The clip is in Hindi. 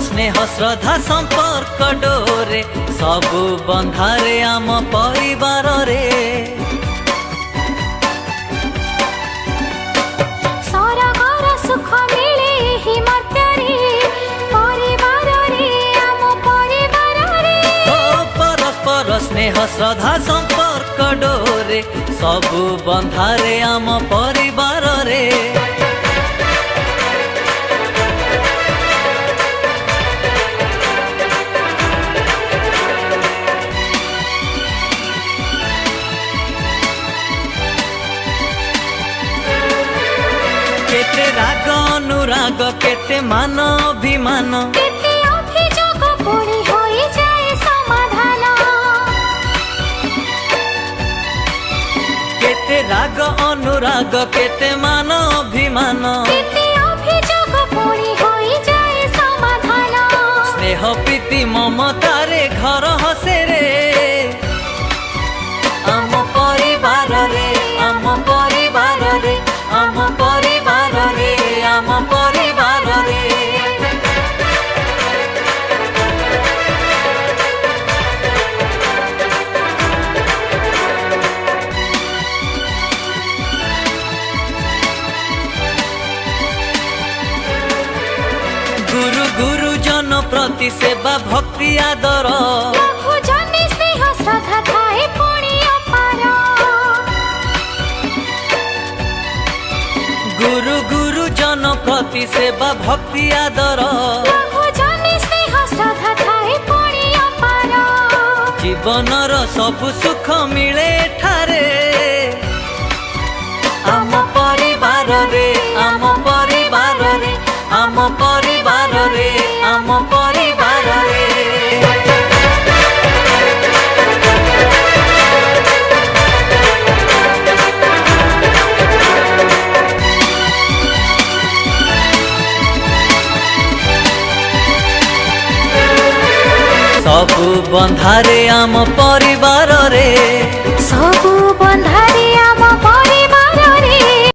स्नेह श्रद्धा संपर्क डोरे सबु बंधारे आम परिवार रे। सरगर सुख मिले ही मर्त्यारे परिवार रे आम परिवार रे। ओ परस्पर स्नेह श्रद्धा संपर्क डोरे सबु बंधारे आम परिवार रे। केते राग अनुराग केते मान अभिमान केते अभियोग पुणी होई जाए समाधान। केते राग अनुराग केते मान अभिमान केते अभियोग पुणी होई जाए समाधान। स्नेह प्रीति ममतारे घर हसे रे आम परिवार रे आम परिवार रे आम परिवार रे आम परिवार रे। गुरु गुरुजन प्रति सेवा भक्ति आदर लघु जने स्नेह श्रद्धा थाए पुणी अपार। गुरु गुरुजन प्रति सेवा भक्ति आदर लघु जने स्नेह श्रद्धा थाए पुणी अपार। जीवनर सबु सुख मिले ठारे आम परिवार रे आम परिवार रे आम परिवार रे आम परिवार रे। सबु बंधारे आम परिवार रे सबु